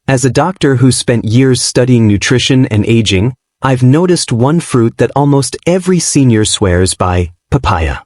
As a doctor who spent years studying nutrition and aging, I've noticed one fruit that almost every senior swears by: papaya.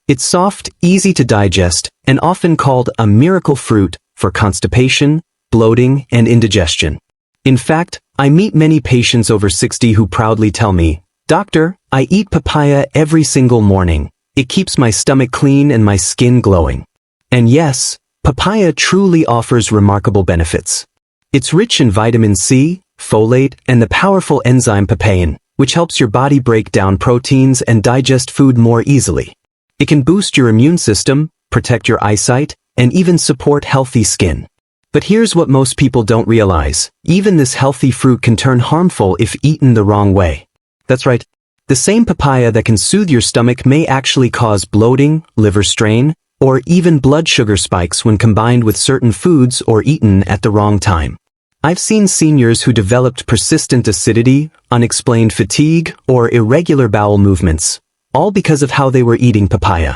It's soft, easy to digest, and often called a miracle fruit for constipation, bloating, and indigestion. In fact, I meet many patients over 60 who proudly tell me, "Doctor, I eat papaya every single morning. It keeps my stomach clean and my skin glowing." And yes, papaya truly offers remarkable benefits. It's rich in vitamin C, folate, and the powerful enzyme papain, which helps your body break down proteins and digest food more easily. It can boost your immune system, protect your eyesight, and even support healthy skin. But here's what most people don't realize: even this healthy fruit can turn harmful if eaten the wrong way. That's right. The same papaya that can soothe your stomach may actually cause bloating, liver strain, or even blood sugar spikes when combined with certain foods or eaten at the wrong time. I've seen seniors who developed persistent acidity, unexplained fatigue, or irregular bowel movements, all because of how they were eating papaya.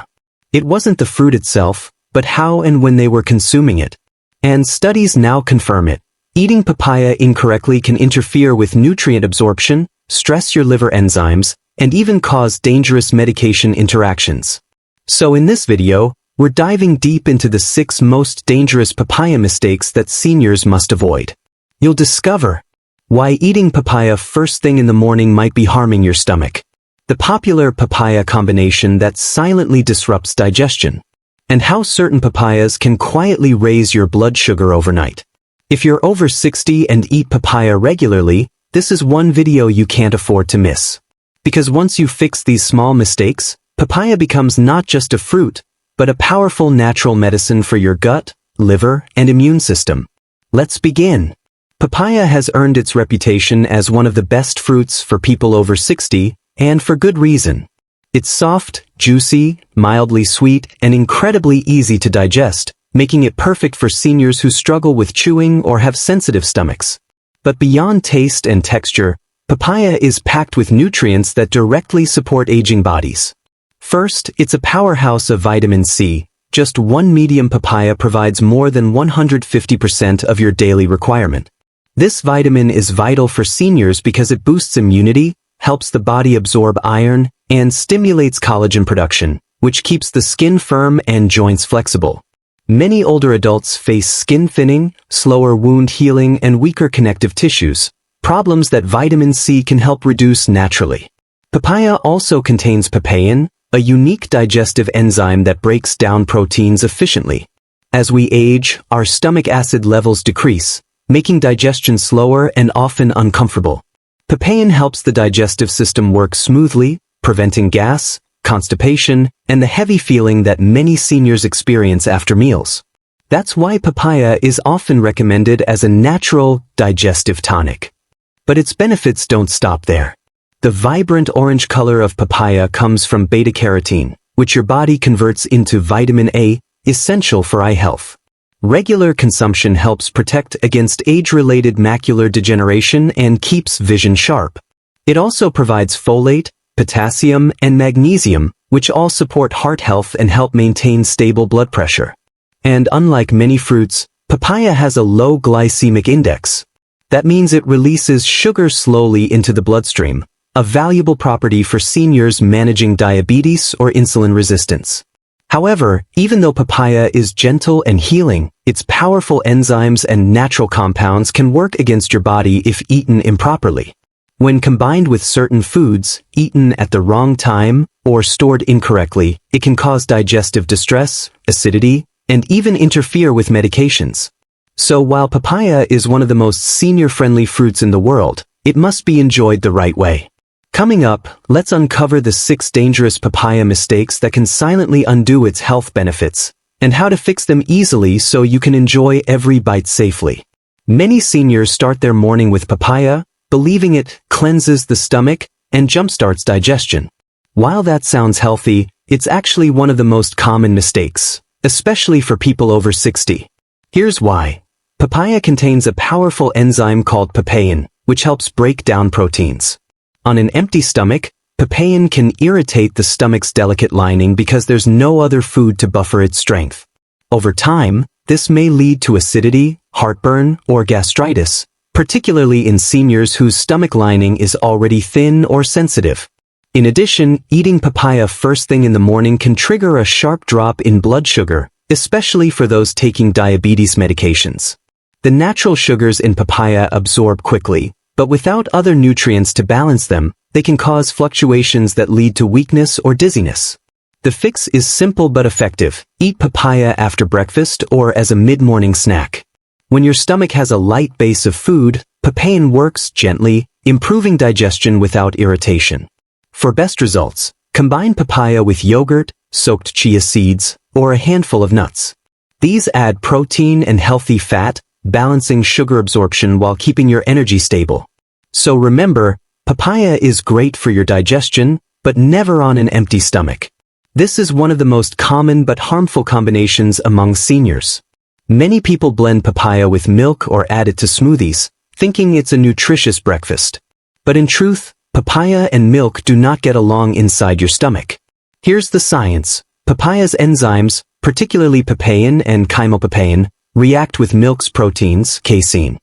It wasn't the fruit itself, but how and when they were consuming it. And studies now confirm it. Eating papaya incorrectly can interfere with nutrient absorption, stress your liver enzymes, and even cause dangerous medication interactions. So in this video, we're diving deep into the 6 most dangerous papaya mistakes that seniors must avoid. You'll discover why eating papaya first thing in the morning might be harming your stomach, the popular papaya combination that silently disrupts digestion, and how certain papayas can quietly raise your blood sugar overnight. If you're over 60 and eat papaya regularly, this is one video you can't afford to miss. Because once you fix these small mistakes, papaya becomes not just a fruit, but a powerful natural medicine for your gut, liver, and immune system. Let's begin. Papaya has earned its reputation as one of the best fruits for people over 60, and for good reason. It's soft, juicy, mildly sweet, and incredibly easy to digest, making it perfect for seniors who struggle with chewing or have sensitive stomachs. But beyond taste and texture, papaya is packed with nutrients that directly support aging bodies. First, it's a powerhouse of vitamin C. Just one medium papaya provides more than 150% of your daily requirement. This vitamin is vital for seniors because it boosts immunity, helps the body absorb iron, and stimulates collagen production, which keeps the skin firm and joints flexible. Many older adults face skin thinning, slower wound healing, and weaker connective tissues, problems that vitamin C can help reduce naturally. Papaya also contains papain, a unique digestive enzyme that breaks down proteins efficiently. As we age, our stomach acid levels decrease, making digestion slower and often uncomfortable. Papain helps the digestive system work smoothly, preventing gas, constipation, and the heavy feeling that many seniors experience after meals. That's why papaya is often recommended as a natural digestive tonic. But its benefits don't stop there. The vibrant orange color of papaya comes from beta-carotene, which your body converts into vitamin A, essential for eye health. Regular consumption helps protect against age-related macular degeneration and keeps vision sharp. It also provides folate, potassium, and magnesium, which all support heart health and help maintain stable blood pressure. And unlike many fruits, papaya has a low glycemic index. That means it releases sugar slowly into the bloodstream, a valuable property for seniors managing diabetes or insulin resistance. However, even though papaya is gentle and healing, its powerful enzymes and natural compounds can work against your body if eaten improperly. When combined with certain foods, eaten at the wrong time, or stored incorrectly, it can cause digestive distress, acidity, and even interfere with medications. So while papaya is one of the most senior-friendly fruits in the world, it must be enjoyed the right way. Coming up, let's uncover the 6 dangerous papaya mistakes that can silently undo its health benefits, and how to fix them easily so you can enjoy every bite safely. Many seniors start their morning with papaya, believing it cleanses the stomach and jumpstarts digestion. While that sounds healthy, it's actually one of the most common mistakes, especially for people over 60. Here's why. Papaya contains a powerful enzyme called papain, which helps break down proteins. On an empty stomach, papain can irritate the stomach's delicate lining because there's no other food to buffer its strength. Over time, this may lead to acidity, heartburn, or gastritis, particularly in seniors whose stomach lining is already thin or sensitive. In addition, eating papaya first thing in the morning can trigger a sharp drop in blood sugar, especially for those taking diabetes medications. The natural sugars in papaya absorb quickly, but without other nutrients to balance them, they can cause fluctuations that lead to weakness or dizziness. The fix is simple but effective. Eat papaya after breakfast or as a mid-morning snack. When your stomach has a light base of food, papain works gently, improving digestion without irritation. For best results, combine papaya with yogurt, soaked chia seeds, or a handful of nuts. These add protein and healthy fat, balancing sugar absorption while keeping your energy stable. So remember, papaya is great for your digestion, but never on an empty stomach. This is one of the most common but harmful combinations among seniors. Many people blend papaya with milk or add it to smoothies, thinking it's a nutritious breakfast. But in truth, papaya and milk do not get along inside your stomach. Here's the science. Papaya's enzymes, particularly papain and chymopapain, react with milk's proteins, casein.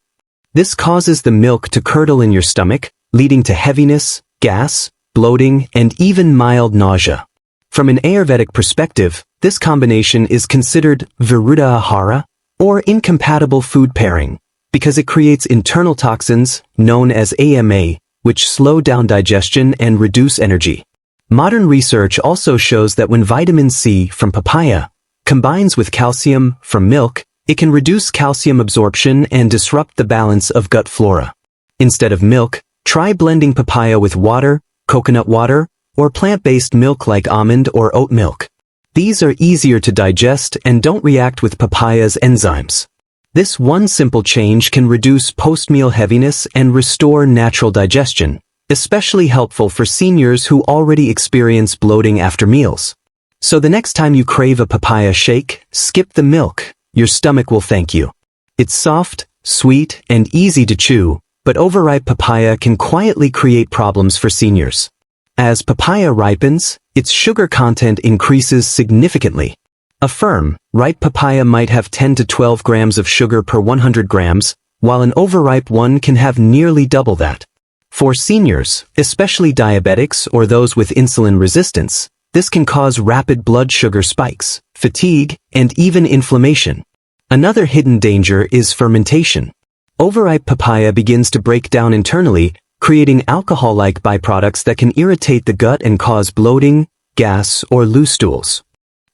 This causes the milk to curdle in your stomach, leading to heaviness, gas, bloating, and even mild nausea. From an Ayurvedic perspective, this combination is considered viruddha ahara, or incompatible food pairing, because it creates internal toxins, known as AMA, which slow down digestion and reduce energy. Modern research also shows that when vitamin C from papaya combines with calcium from milk, it can reduce calcium absorption and disrupt the balance of gut flora. Instead of milk, try blending papaya with water, coconut water, or plant-based milk like almond or oat milk. These are easier to digest and don't react with papaya's enzymes. This one simple change can reduce post-meal heaviness and restore natural digestion, especially helpful for seniors who already experience bloating after meals. So the next time you crave a papaya shake, skip the milk. Your stomach will thank you. It's soft, sweet, and easy to chew, but overripe papaya can quietly create problems for seniors. As papaya ripens, its sugar content increases significantly. A firm, ripe papaya might have 10 to 12 grams of sugar per 100 grams, while an overripe one can have nearly double that. For seniors, especially diabetics or those with insulin resistance, this can cause rapid blood sugar spikes, fatigue, and even inflammation. Another hidden danger is fermentation. Overripe papaya begins to break down internally, creating alcohol-like byproducts that can irritate the gut and cause bloating, gas, or loose stools.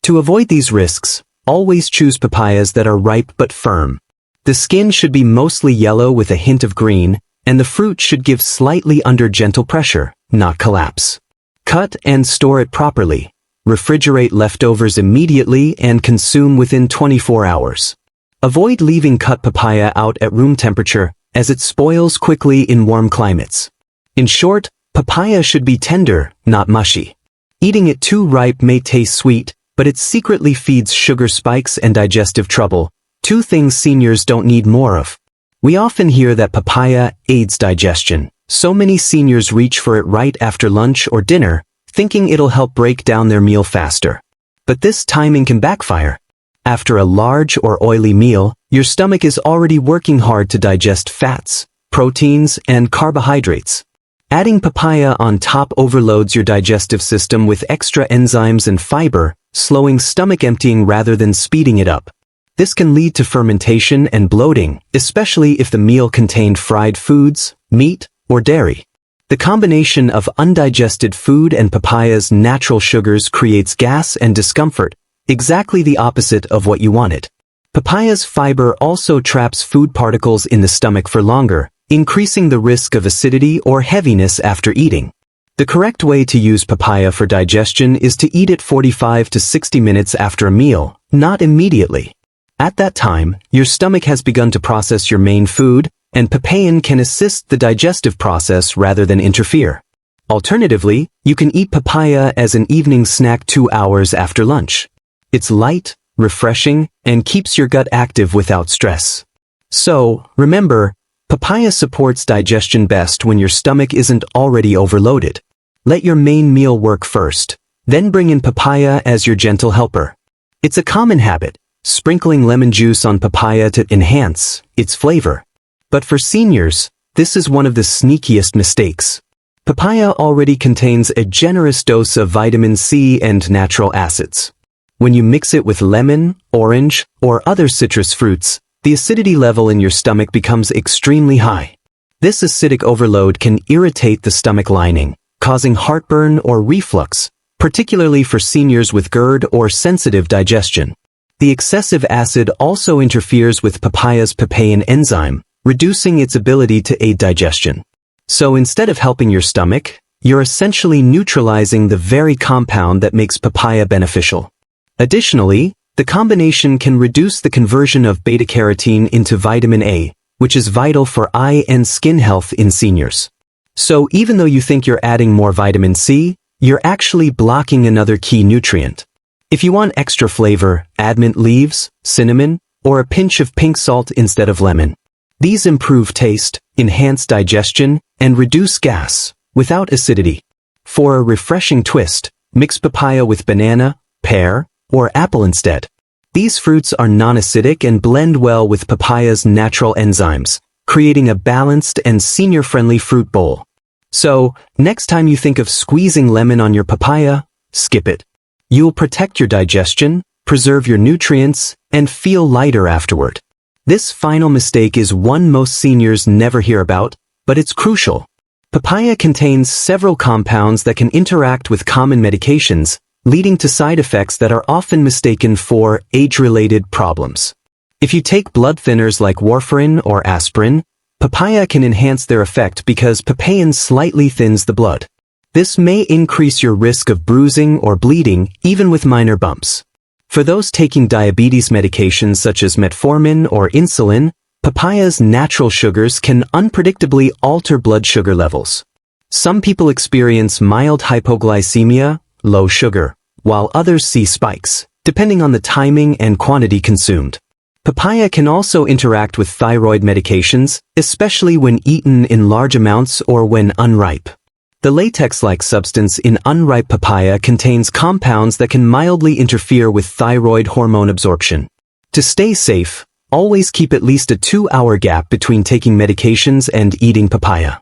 To avoid these risks, always choose papayas that are ripe but firm. The skin should be mostly yellow with a hint of green, and the fruit should give slightly under gentle pressure, not collapse. Cut and store it properly. Refrigerate leftovers immediately and consume within 24 hours. Avoid leaving cut papaya out at room temperature, as it spoils quickly in warm climates. In short, papaya should be tender, not mushy. Eating it too ripe may taste sweet, but it secretly feeds sugar spikes and digestive trouble, two things seniors don't need more of. We often hear that papaya aids digestion, so many seniors reach for it right after lunch or dinner, thinking it'll help break down their meal faster. But this timing can backfire. After a large or oily meal, your stomach is already working hard to digest fats, proteins, and carbohydrates. Adding papaya on top overloads your digestive system with extra enzymes and fiber, slowing stomach emptying rather than speeding it up. This can lead to fermentation and bloating, especially if the meal contained fried foods, meat, or dairy. The combination of undigested food and papaya's natural sugars creates gas and discomfort, exactly the opposite of what you wanted. Papaya's fiber also traps food particles in the stomach for longer, increasing the risk of acidity or heaviness after eating. The correct way to use papaya for digestion is to eat it 45 to 60 minutes after a meal, not immediately. At that time, your stomach has begun to process your main food, and papain can assist the digestive process rather than interfere. Alternatively, you can eat papaya as an evening snack 2 hours after lunch. It's light, refreshing, and keeps your gut active without stress. So, remember, papaya supports digestion best when your stomach isn't already overloaded. Let your main meal work first, then bring in papaya as your gentle helper. It's a common habit, sprinkling lemon juice on papaya to enhance its flavor. But for seniors, this is one of the sneakiest mistakes. Papaya already contains a generous dose of vitamin C and natural acids. When you mix it with lemon, orange, or other citrus fruits, the acidity level in your stomach becomes extremely high. This acidic overload can irritate the stomach lining, causing heartburn or reflux, particularly for seniors with GERD or sensitive digestion. The excessive acid also interferes with papaya's papain enzyme, reducing its ability to aid digestion. So instead of helping your stomach, you're essentially neutralizing the very compound that makes papaya beneficial. Additionally, the combination can reduce the conversion of beta-carotene into vitamin A, which is vital for eye and skin health in seniors. So even though you think you're adding more vitamin C, you're actually blocking another key nutrient. If you want extra flavor, add mint leaves, cinnamon, or a pinch of pink salt instead of lemon. These improve taste, enhance digestion, and reduce gas, without acidity. For a refreshing twist, mix papaya with banana, pear, or apple instead. These fruits are non-acidic and blend well with papaya's natural enzymes, creating a balanced and senior-friendly fruit bowl. So, next time you think of squeezing lemon on your papaya, skip it. You'll protect your digestion, preserve your nutrients, and feel lighter afterward. This final mistake is one most seniors never hear about, but it's crucial. Papaya contains several compounds that can interact with common medications, leading to side effects that are often mistaken for age-related problems. If you take blood thinners like warfarin or aspirin, papaya can enhance their effect because papain slightly thins the blood. This may increase your risk of bruising or bleeding, even with minor bumps. For those taking diabetes medications such as metformin or insulin, papaya's natural sugars can unpredictably alter blood sugar levels. Some people experience mild hypoglycemia, low sugar, while others see spikes, depending on the timing and quantity consumed. Papaya can also interact with thyroid medications, especially when eaten in large amounts or when unripe. The latex-like substance in unripe papaya contains compounds that can mildly interfere with thyroid hormone absorption. To stay safe, always keep at least a 2-hour gap between taking medications and eating papaya.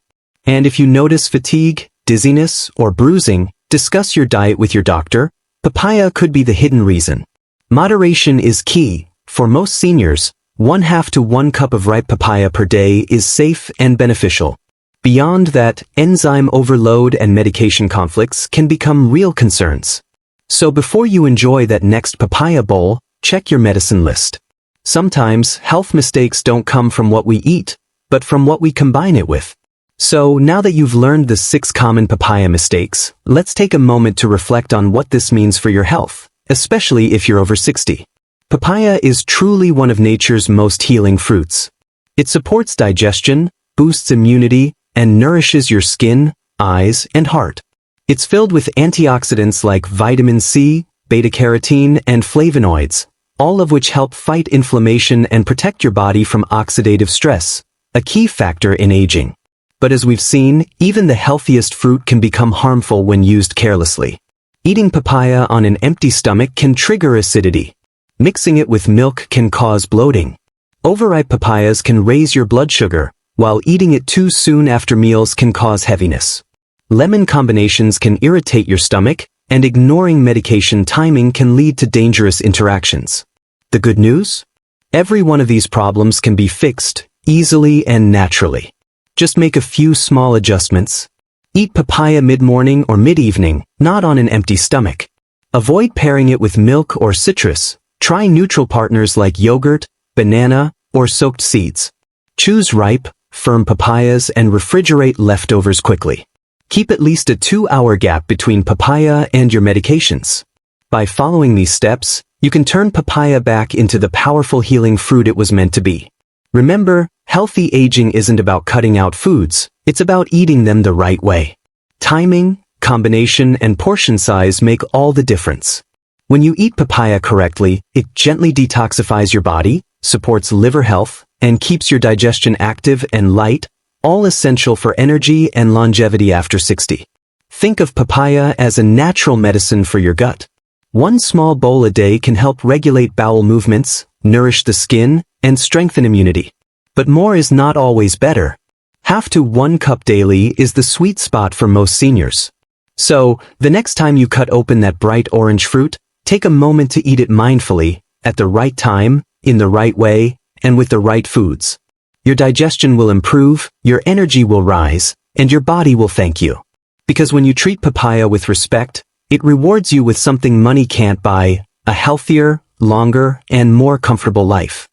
And if you notice fatigue, dizziness, or bruising, discuss your diet with your doctor. Papaya could be the hidden reason. Moderation is key. For most seniors, 1/2 to 1 cup of ripe papaya per day is safe and beneficial. Beyond that, enzyme overload and medication conflicts can become real concerns. So before you enjoy that next papaya bowl, check your medicine list. Sometimes, health mistakes don't come from what we eat, but from what we combine it with. So now that you've learned the 6 common papaya mistakes, let's take a moment to reflect on what this means for your health, especially if you're over 60. Papaya is truly one of nature's most healing fruits. It supports digestion, boosts immunity, and nourishes your skin, eyes, and heart. It's filled with antioxidants like vitamin C, beta-carotene, and flavonoids, all of which help fight inflammation and protect your body from oxidative stress, a key factor in aging. But as we've seen, even the healthiest fruit can become harmful when used carelessly. Eating papaya on an empty stomach can trigger acidity. Mixing it with milk can cause bloating. Overripe papayas can raise your blood sugar, while eating it too soon after meals can cause heaviness. Lemon combinations can irritate your stomach, and ignoring medication timing can lead to dangerous interactions. The good news? Every one of these problems can be fixed, easily and naturally. Just make a few small adjustments. Eat papaya mid-morning or mid-evening, not on an empty stomach. Avoid pairing it with milk or citrus. Try neutral partners like yogurt, banana, or soaked seeds. Choose ripe, firm papayas and refrigerate leftovers quickly. Keep at least a 2-hour gap between papaya and your medications. By following these steps, you can turn papaya back into the powerful healing fruit it was meant to be. Remember, healthy aging isn't about cutting out foods, it's about eating them the right way. Timing, combination, and portion size make all the difference. When you eat papaya correctly, it gently detoxifies your body, supports liver health, and keeps your digestion active and light, all essential for energy and longevity after 60. Think of papaya as a natural medicine for your gut. One small bowl a day can help regulate bowel movements, nourish the skin, and strengthen immunity. But more is not always better. Half to 1 cup daily is the sweet spot for most seniors. So, the next time you cut open that bright orange fruit, take a moment to eat it mindfully, at the right time, in the right way, and with the right foods. Your digestion will improve, your energy will rise, and your body will thank you. Because when you treat papaya with respect, it rewards you with something money can't buy, a healthier, longer, and more comfortable life.